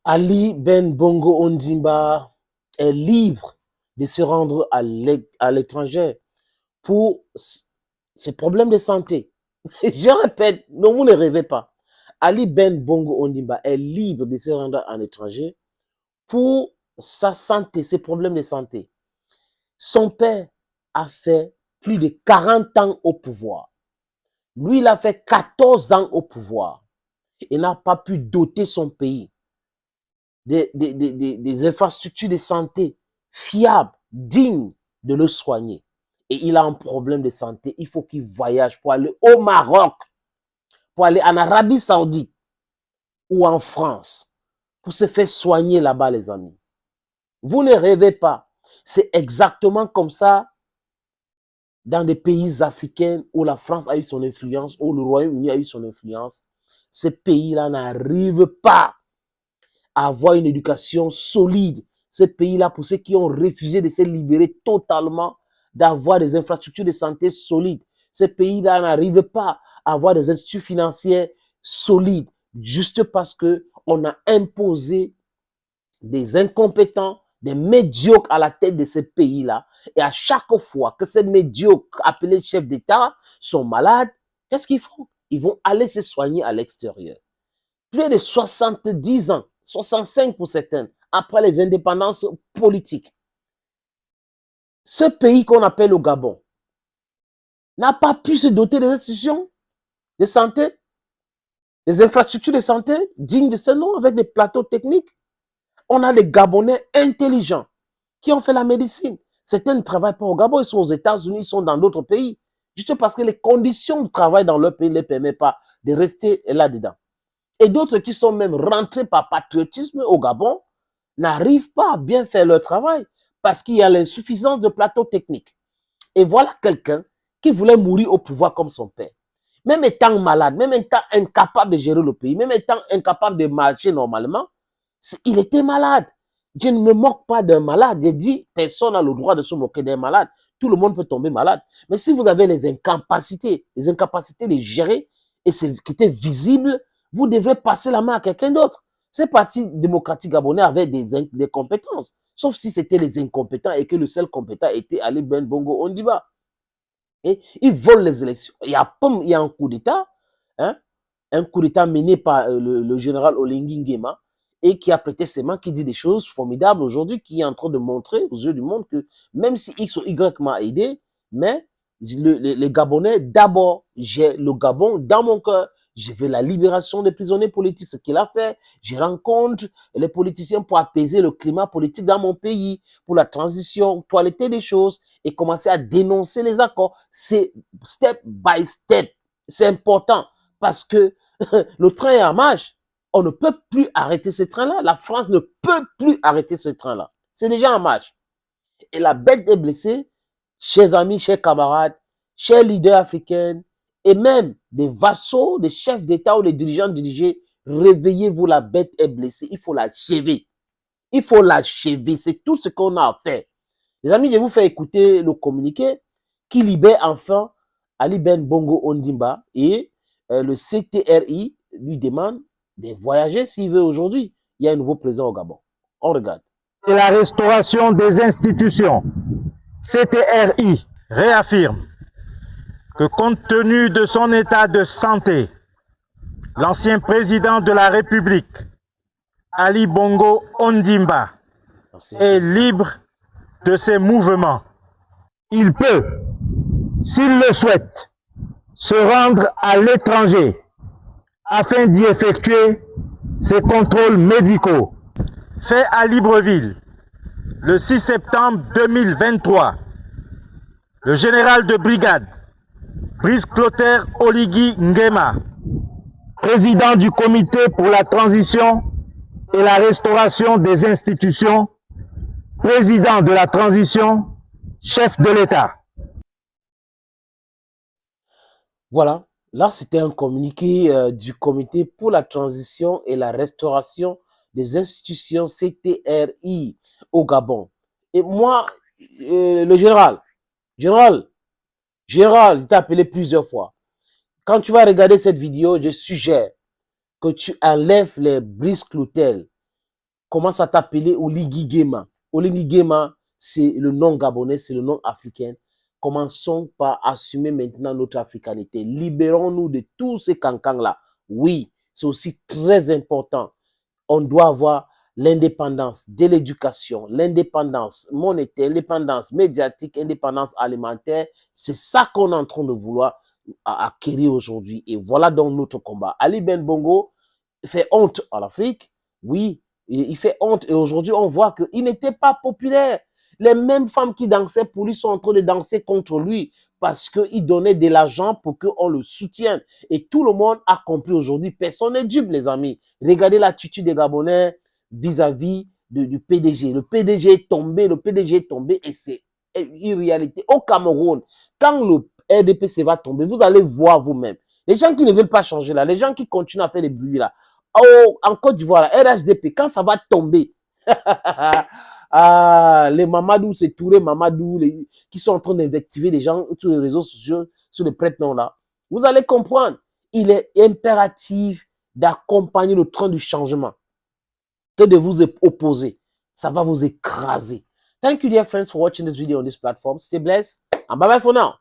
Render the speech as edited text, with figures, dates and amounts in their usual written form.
Ali Ben Bongo Ondimba est libre de se rendre à l'étranger pour ses problèmes de santé. Je répète, non, vous ne rêvez pas. Ali Ben Bongo Ondimba est libre de se rendre à l'étranger pour sa santé, ses problèmes de santé. Son père a fait plus de 40 ans au pouvoir. Lui, il a fait 14 ans au pouvoir. Il n'a pas pu doter son pays des infrastructures de santé fiables, dignes de le soigner. Et il a un problème de santé, il faut qu'il voyage pour aller au Maroc, pour aller en Arabie Saoudite ou en France, pour se faire soigner là-bas, les amis. Vous ne rêvez pas. C'est exactement comme ça dans des pays africains où la France a eu son influence, où le Royaume-Uni a eu son influence. Ces pays-là n'arrivent pas à avoir une éducation solide. Ces pays-là, pour ceux qui ont refusé de se libérer totalement, d'avoir des infrastructures de santé solides, ces pays-là n'arrivent pas à avoir des instituts financiers solides, juste parce qu'on a imposé des incompétents, des médiocres à la tête de ces pays-là. Et à chaque fois que ces médiocres appelés chefs d'État sont malades, qu'est-ce qu'ils font? Ils vont aller se soigner à l'extérieur. Plus de 70 ans, 65 pour certains, après les indépendances politiques. Ce pays qu'on appelle le Gabon n'a pas pu se doter des institutions de santé, des infrastructures de santé dignes de ce nom, avec des plateaux techniques. On a des Gabonais intelligents qui ont fait la médecine. Certains ne travaillent pas au Gabon, ils sont aux États-Unis, ils sont dans d'autres pays. Juste parce que les conditions de travail dans leur pays ne les permettent pas de rester là-dedans. Et d'autres qui sont même rentrés par patriotisme au Gabon n'arrivent pas à bien faire leur travail parce qu'il y a l'insuffisance de plateaux techniques. Et voilà quelqu'un qui voulait mourir au pouvoir comme son père. Même étant malade, même étant incapable de gérer le pays, même étant incapable de marcher normalement, il était malade. Je ne me moque pas d'un malade. J'ai dit, personne n'a le droit de se moquer d'un malade. Tout le monde peut tomber malade. Mais si vous avez les incapacités de gérer, et c'est qui était visible, vous devrez passer la main à quelqu'un d'autre. Ces partis démocratiques gabonais avaient des compétences. Sauf si c'était les incompétents et que le seul compétent était Ali Ben Bongo Ondimba. Et ils volent les élections. Il y a un coup d'État, hein, un coup d'État mené par le général Olengi Nguema, et qui a prêté ses mains, qui dit des choses formidables aujourd'hui, qui est en train de montrer aux yeux du monde que même si X ou Y m'a aidé, mais les Gabonais, d'abord, j'ai le Gabon dans mon cœur. Je veux la libération des prisonniers politiques, ce qu'il a fait. Je rencontre les politiciens pour apaiser le climat politique dans mon pays, pour la transition, toiletter des choses et commencer à dénoncer les accords. C'est step by step. C'est important parce que le train est en marche. On ne peut plus arrêter ce train-là. La France ne peut plus arrêter ce train-là. C'est déjà en marche. Et la bête est blessée. Chers amis, chers camarades, chers leaders africains, et même des vassaux, des chefs d'État ou des dirigeants dirigés, réveillez-vous, la bête est blessée. Il faut l'achever. Il faut l'achever. C'est tout ce qu'on a à faire. Les amis, je vais vous faire écouter le communiqué qui libère enfin Ali Ben Bongo Ondimba et le CTRI lui demande de voyager s'il veut aujourd'hui. Il y a un nouveau président au Gabon. On regarde. Et la restauration des institutions, CTRI, réaffirme que compte tenu de son état de santé, l'ancien président de la République, Ali Bongo Ondimba, est libre de ses mouvements. Il peut, s'il le souhaite, se rendre à l'étranger afin d'y effectuer ses contrôles médicaux. Fait à Libreville, le 6 septembre 2023, le général de brigade, Brice Clotaire Oligui Nguema, président du comité pour la transition et la restauration des institutions, président de la transition, chef de l'État. Voilà, là c'était un communiqué du comité pour la transition et la restauration des institutions CTRI au Gabon. Et moi, le général, il t'a appelé plusieurs fois. Quand tu vas regarder cette vidéo, je suggère que tu enlèves les Brice Clotaire commence à t'appeler Oligui Nguema. Oligui Nguema, c'est le nom gabonais, c'est le nom africain. Commençons par assumer maintenant notre africanité. Libérons-nous de tous ces cancans-là. Oui, c'est aussi très important. On doit avoir l'indépendance de l'éducation, l'indépendance monétaire, l'indépendance médiatique, l'indépendance alimentaire. C'est ça qu'on est en train de vouloir acquérir aujourd'hui. Et voilà donc notre combat. Ali Ben Bongo fait honte à l'Afrique. Oui, il fait honte. Et aujourd'hui, on voit qu'il n'était pas populaire. Les mêmes femmes qui dansaient pour lui sont en train de danser contre lui parce qu'il donnait de l'argent pour qu'on le soutienne. Et tout le monde a compris aujourd'hui. Personne n'est dupe, les amis. Regardez l'attitude des Gabonais vis-à-vis du PDG. Le PDG est tombé et c'est une réalité. Au Cameroun, quand le RDPC va tomber, vous allez voir vous-même. Les gens qui ne veulent pas changer là, les gens qui continuent à faire des bruits là, en Côte d'Ivoire, RHDP, quand ça va tomber, les Mamadou, c'est Touré, Mamadou, qui sont en train d'invectiver les gens sur les réseaux sociaux, sur les prête-noms là. Vous allez comprendre, il est impératif d'accompagner le train du changement que de vous opposer. Ça va vous écraser. Thank you, dear friends, for watching this video on this platform. Stay blessed and bye-bye for now.